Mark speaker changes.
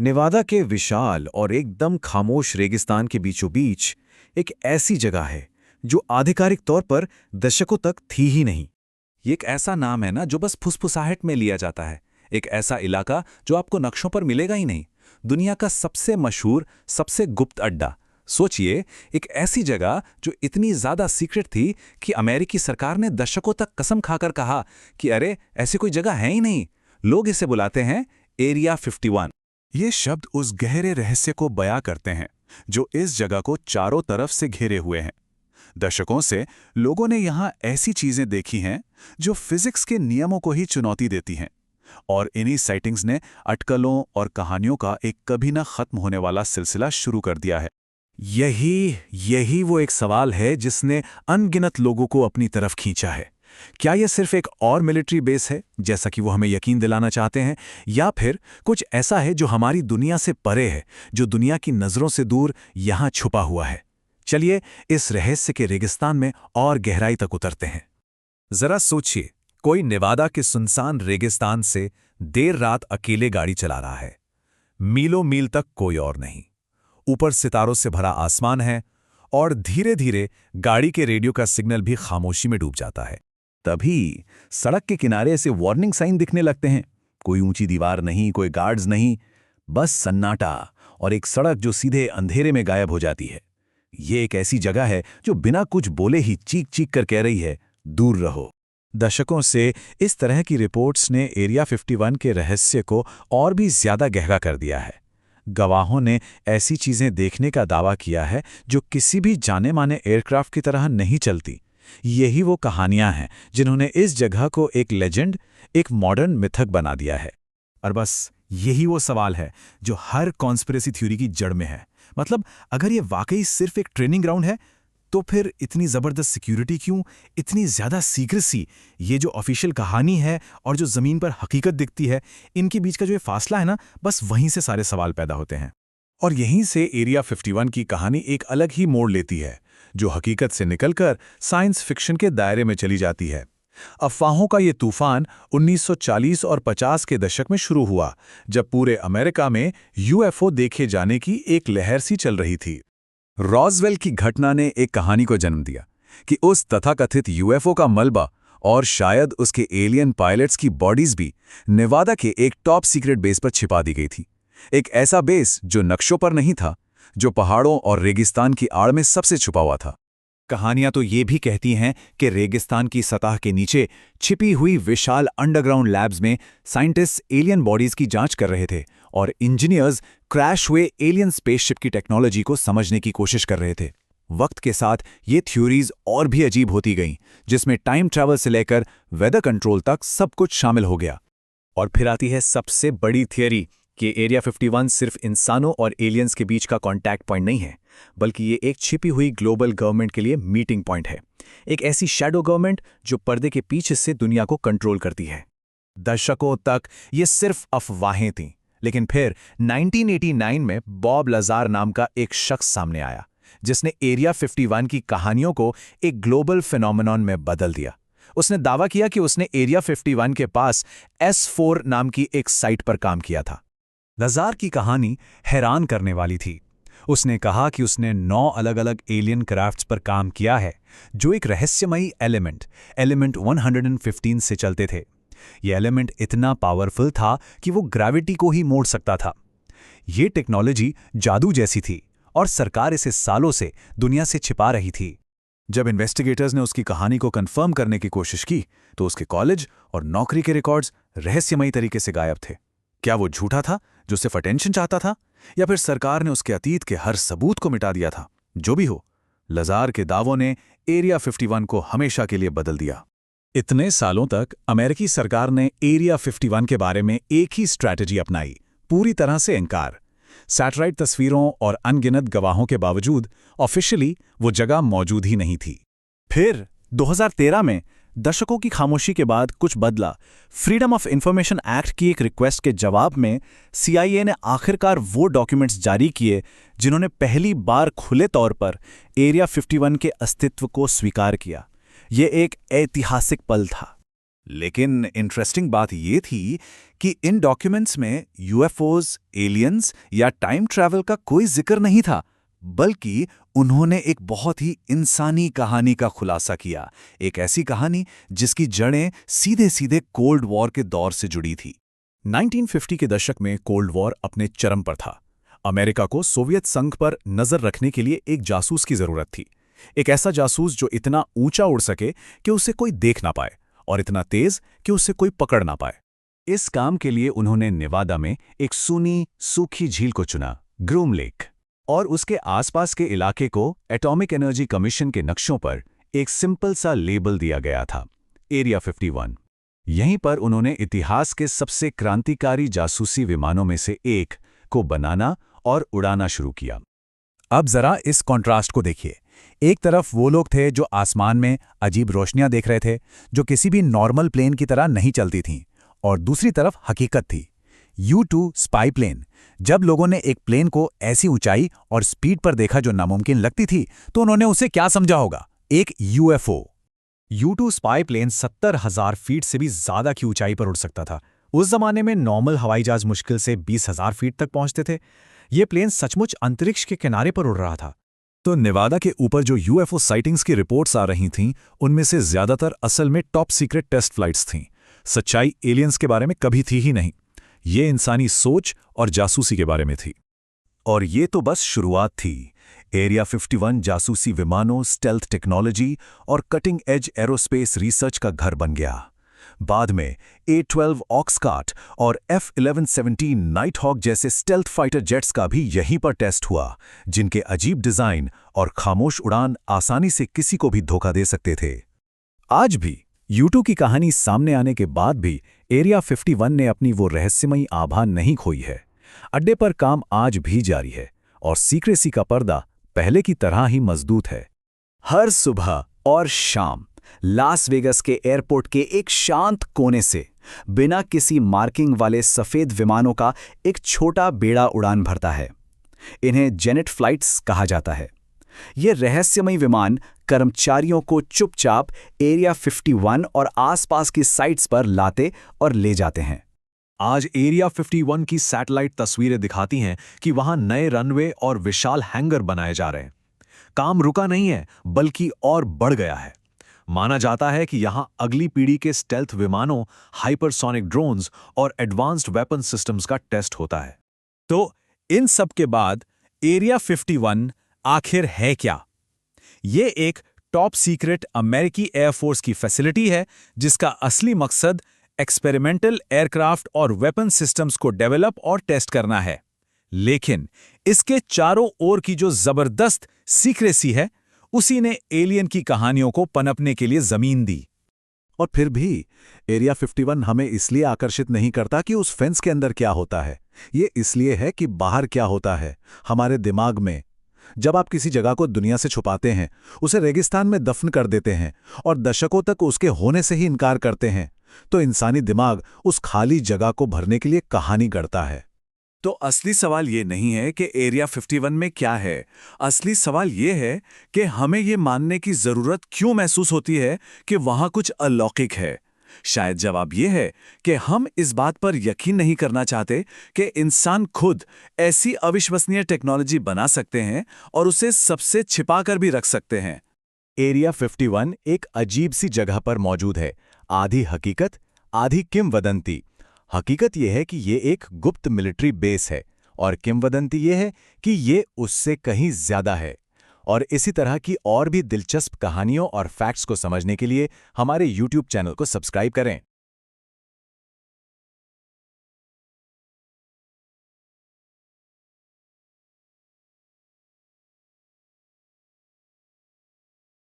Speaker 1: नेवादा के विशाल और एकदम खामोश रेगिस्तान के बीचों बीच एक ऐसी जगह है जो आधिकारिक तौर पर दशकों तक थी ही नहीं।
Speaker 2: ये एक ऐसा नाम है ना जो बस फुसफुसाहट में लिया जाता है। एक ऐसा इलाका जो आपको नक्शों पर मिलेगा ही नहीं। दुनिया का सबसे मशहूर, सबसे गुप्त अड्डा। सोचिए, एक ऐसी जगह जो इतनी ज्यादा सीक्रेट थी कि अमेरिकी सरकार ने दशकों तक कसम खाकर कहा कि अरे ऐसी कोई जगह है ही नहीं। लोग इसे बुलाते हैं एरिया 51।
Speaker 3: ये शब्द उस गहरे रहस्य को बयां करते हैं जो इस जगह को चारों तरफ से घेरे हुए हैं। दशकों से लोगों ने यहाँ ऐसी चीजें देखी हैं जो फिजिक्स के नियमों को ही चुनौती देती हैं, और इन्हीं साइटिंग्स ने अटकलों और कहानियों का एक कभी न खत्म होने वाला सिलसिला शुरू कर दिया है।
Speaker 1: यही वो एक सवाल है जिसने अनगिनत लोगों को अपनी तरफ खींचा है। क्या यह सिर्फ एक और मिलिट्री बेस है, जैसा कि वो हमें यकीन दिलाना चाहते हैं, या फिर कुछ ऐसा है जो हमारी दुनिया से परे है, जो दुनिया की नज़रों से दूर यहाँ छुपा हुआ है? चलिए इस रहस्य के रेगिस्तान में और गहराई तक उतरते हैं।
Speaker 4: जरा सोचिए, कोई नेवादा के सुनसान रेगिस्तान से देर रात अकेले गाड़ी चला रहा है। मीलों मील तक कोई और नहीं। ऊपर सितारों से भरा आसमान है और धीरे धीरे गाड़ी के रेडियो का सिग्नल भी खामोशी में डूब जाता है।
Speaker 3: तभी सड़क के किनारे ऐसे वार्निंग साइन दिखने लगते हैं। कोई ऊंची दीवार नहीं, कोई गार्ड्स नहीं, बस सन्नाटा और एक सड़क जो सीधे अंधेरे में गायब हो जाती है। ये एक ऐसी जगह है जो बिना कुछ बोले ही चीख चीख कर कह रही है, दूर रहो।
Speaker 4: दशकों से इस तरह की रिपोर्ट्स ने एरिया 51 के रहस्य को और भी ज्यादा गहरा कर दिया है। गवाहों ने ऐसी चीजें देखने का दावा किया है जो किसी भी जाने माने एयरक्राफ्ट की तरह नहीं चलती। यही वो कहानियां हैं जिन्होंने इस जगह को एक लेजेंड, एक मॉडर्न मिथक बना दिया है।
Speaker 3: और बस यही वो सवाल है जो हर कॉन्स्पिरेसी थ्योरी की जड़ में है। मतलब अगर ये वाकई सिर्फ एक ट्रेनिंग ग्राउंड है, तो फिर इतनी जबरदस्त सिक्योरिटी क्यों, इतनी ज्यादा सीक्रेसी? ये जो ऑफिशियल कहानी है और जो जमीन पर हकीकत दिखती है, इनके बीच का जो ये फासला है ना, बस वहीं से सारे सवाल पैदा होते हैं। और यहीं से एरिया 51 की कहानी एक अलग ही मोड़ लेती है, जो हकीकत से निकलकर साइंस फिक्शन के दायरे में चली जाती है। अफवाहों का ये तूफान 1940 और 50 के दशक में शुरू हुआ, जब पूरे अमेरिका में यूएफओ देखे जाने की एक लहर सी चल रही थी।
Speaker 4: रॉसवेल की घटना ने एक कहानी को जन्म दिया कि उस तथाकथित यूएफओ का मलबा और शायद उसके एलियन पायलट्स की बॉडीज भी नेवादा के एक टॉप सीक्रेट बेस पर छिपा दी गई थी। एक ऐसा बेस जो नक्शों पर नहीं था, जो पहाड़ों और रेगिस्तान की आड़ में सबसे छुपा हुआ था।
Speaker 2: कहानियां तो ये भी कहती हैं कि रेगिस्तान की सतह के नीचे छिपी हुई विशाल अंडरग्राउंड लैब्स में साइंटिस्ट एलियन बॉडीज की जांच कर रहे थे और इंजीनियर्स क्रैश हुए एलियन स्पेसशिप की टेक्नोलॉजी को समझने की कोशिश कर रहे थे। वक्त के साथ ये थ्योरीज और भी अजीब होती गईं, जिसमें टाइम ट्रैवल से लेकर वेदर कंट्रोल तक सब कुछ शामिल हो गया।
Speaker 4: और फिर आती है सबसे बड़ी थियरी कि एरिया 51 सिर्फ इंसानों और एलियंस के बीच का कॉन्टैक्ट पॉइंट नहीं है, बल्कि ये एक छिपी हुई ग्लोबल गवर्नमेंट के लिए मीटिंग पॉइंट है। एक ऐसी शैडो गवर्नमेंट जो पर्दे के पीछे से दुनिया को कंट्रोल करती है। दशकों तक ये सिर्फ अफवाहें थीं, लेकिन फिर 1989 में बॉब लाज़ार नाम का एक शख्स सामने आया, जिसने एरिया 51 की कहानियों को एक ग्लोबल फिनोमेनॉन में बदल दिया। उसने दावा किया कि उसने एरिया 51 के पास S4 नाम की एक साइट पर काम किया था। लाज़ार की कहानी हैरान करने वाली थी। उसने कहा कि उसने 9 अलग अलग एलियन क्राफ्ट्स पर काम किया है, जो एक रहस्यमयी एलिमेंट 115 से चलते थे। यह एलिमेंट इतना पावरफुल था कि वो ग्रेविटी को ही मोड़ सकता था। ये टेक्नोलॉजी जादू जैसी थी और सरकार इसे सालों से दुनिया से छिपा रही थी।
Speaker 3: जब इन्वेस्टिगेटर्स ने उसकी कहानी को कंफर्म करने की कोशिश की, तो उसके कॉलेज और नौकरी के रिकॉर्ड्स रहस्यमयी तरीके से गायब थे। क्या वो झूठा था जो सिर्फ अटेंशन चाहता था, या फिर सरकार ने उसके अतीत के हर सबूत को मिटा दिया था? जो भी हो, लाज़ार के दावों ने एरिया 51 को हमेशा के लिए बदल दिया।
Speaker 4: इतने सालों तक अमेरिकी सरकार ने एरिया 51 के बारे में एक ही स्ट्रैटेजी अपनाई, पूरी तरह से इनकार। सैटेलाइट तस्वीरों और अनगिनत गवाहों के बावजूद ऑफिशियली वो जगह मौजूद ही नहीं थी।
Speaker 2: फिर 2013 में दशकों की खामोशी के बाद कुछ बदला। फ्रीडम ऑफ इंफॉर्मेशन एक्ट की एक रिक्वेस्ट के जवाब में CIA ने आखिरकार वो डॉक्यूमेंट्स जारी किए जिन्होंने पहली बार खुले तौर पर एरिया 51 के अस्तित्व को स्वीकार किया। ये एक ऐतिहासिक पल था। लेकिन इंटरेस्टिंग बात ये थी कि इन डॉक्यूमेंट्स में यूएफओज, एलियंस या टाइम ट्रैवल का कोई जिक्र नहीं था, बल्कि उन्होंने एक बहुत ही इंसानी कहानी का खुलासा किया, एक ऐसी कहानी जिसकी जड़ें सीधे सीधे कोल्ड वॉर के दौर से जुड़ी थी।
Speaker 3: 1950 के दशक में कोल्ड वॉर अपने चरम पर था। अमेरिका को सोवियत संघ पर नजर रखने के लिए एक जासूस की जरूरत थी। एक ऐसा जासूस जो इतना ऊंचा उड़ सके कि उसे कोई देख ना पाए और इतना तेज कि उसे कोई पकड़ ना पाए।
Speaker 1: इस काम के लिए उन्होंने नेवादा में एक सूनी, सूखी झील को चुना, ग्रूम लेक, और उसके आसपास के इलाके को एटॉमिक एनर्जी कमीशन के नक्शों पर एक सिंपल सा लेबल दिया गया था, एरिया 51। यहीं पर उन्होंने इतिहास के सबसे क्रांतिकारी जासूसी विमानों में से एक को बनाना और उड़ाना शुरू किया।
Speaker 2: अब जरा इस कॉन्ट्रास्ट को देखिए। एक तरफ वो लोग थे जो आसमान में अजीब रोशनियां देख रहे थे, जो किसी भी नॉर्मल प्लेन की तरह नहीं चलती थीं, और दूसरी तरफ हकीकत थी, U-2 स्पाई प्लेन। जब लोगों ने एक प्लेन को ऐसी ऊंचाई और स्पीड पर देखा जो नामुमकिन लगती थी, तो उन्होंने उसे क्या समझा होगा? एक UFO।
Speaker 3: U-2 spy plane 70,000 feet से भी ज्यादा की ऊंचाई पर उड़ सकता था। उस जमाने में नॉर्मल हवाई जहाज मुश्किल से 20,000 फीट तक पहुंचते थे। ये प्लेन सचमुच अंतरिक्ष के किनारे पर उड़ रहा था।
Speaker 1: तो नेवादा के ऊपर जो UFO साइटिंग्स की रिपोर्ट्स आ रही थीं, उनमें से ज्यादातर असल में टॉप सीक्रेट टेस्ट फ्लाइट्स थीं। सच्चाई एलियंस के बारे में कभी थी ही नहीं। ये इंसानी सोच और जासूसी के बारे में थी। और ये तो बस शुरुआत थी। एरिया 51 जासूसी विमानों, स्टेल्थ टेक्नोलॉजी और कटिंग एज एरोस्पेस रिसर्च का घर बन गया। बाद में A-12 ऑक्सकाट और F-11-17 नाइटहॉक जैसे स्टेल्थ फाइटर जेट्स का भी यहीं पर टेस्ट हुआ, जिनके अजीब डिजाइन और खामोश उड़ान आसानी से किसी को भी धोखा दे सकते थे।
Speaker 2: आज भी U-2 की कहानी सामने आने के बाद भी एरिया 51 ने अपनी वो रहस्यमयी आभा नहीं खोई है। अड्डे पर काम आज भी जारी है और सीक्रेसी का पर्दा पहले की तरह ही मजबूत है। हर सुबह और शाम लास वेगस के एयरपोर्ट के एक शांत कोने से बिना किसी मार्किंग वाले सफेद विमानों का एक छोटा बेड़ा उड़ान भरता है। इन्हें जेनेट फ्लाइट्स कहा जाता है। ये रहस्यमयी विमान कर्मचारियों को चुपचाप एरिया 51 और आसपास की साइट्स पर लाते और ले जाते हैं।
Speaker 3: आज एरिया 51 की सैटेलाइट तस्वीरें दिखाती हैं कि वहां नए रनवे और विशाल हैंगर बनाए जा रहे हैं। काम रुका नहीं है, बल्कि और बढ़ गया है। माना जाता है कि यहां अगली पीढ़ी के स्टेल्थ विमानों, हाइपरसोनिक ड्रोन्स और एडवांस्ड वेपन सिस्टम्स का टेस्ट होता है। तो इन सब के बाद एरिया 51 आखिर है क्या? ये एक टॉप सीक्रेट अमेरिकी एयरफोर्स की फैसिलिटी है, जिसका असली मकसद एक्सपेरिमेंटल एयरक्राफ्ट और वेपन सिस्टम्स को डेवलप और टेस्ट करना है। लेकिन इसके चारों ओर की जो जबरदस्त सीक्रेसी है, उसी ने एलियन की कहानियों को पनपने के लिए जमीन दी।
Speaker 1: और फिर भी एरिया 51 हमें इसलिए आकर्षित नहीं करता कि उस फेंस के अंदर क्या होता है। ये इसलिए है कि बाहर क्या होता है, हमारे दिमाग में। जब आप किसी जगह को दुनिया से छुपाते हैं, उसे रेगिस्तान में दफन कर देते हैं और दशकों तक उसके होने से ही इनकार करते हैं, तो इंसानी दिमाग उस खाली जगह को भरने के लिए कहानी गढ़ता है। तो असली सवाल ये नहीं है कि एरिया 51 में क्या है। असली सवाल ये है कि हमें ये मानने की जरूरत क्यों महसूस होती है कि वहां कुछ अलौकिक है। शायद जवाब ये है कि हम इस बात पर यकीन नहीं करना चाहते कि इंसान खुद ऐसी अविश्वसनीय टेक्नोलॉजी बना सकते हैं और उसे सबसे छिपा कर भी रख सकते हैं।
Speaker 2: एरिया 51 एक अजीब सी जगह पर मौजूद है, आधी हकीकत, आधी किंवदंती। हकीकत यह है कि ये एक गुप्त मिलिट्री बेस है और किंवदंती ये है कि ये उससे कहीं ज्यादा है। और इसी तरह की और भी दिलचस्प कहानियों और फैक्ट्स को समझने के लिए हमारे YouTube चैनल को सब्सक्राइब करें।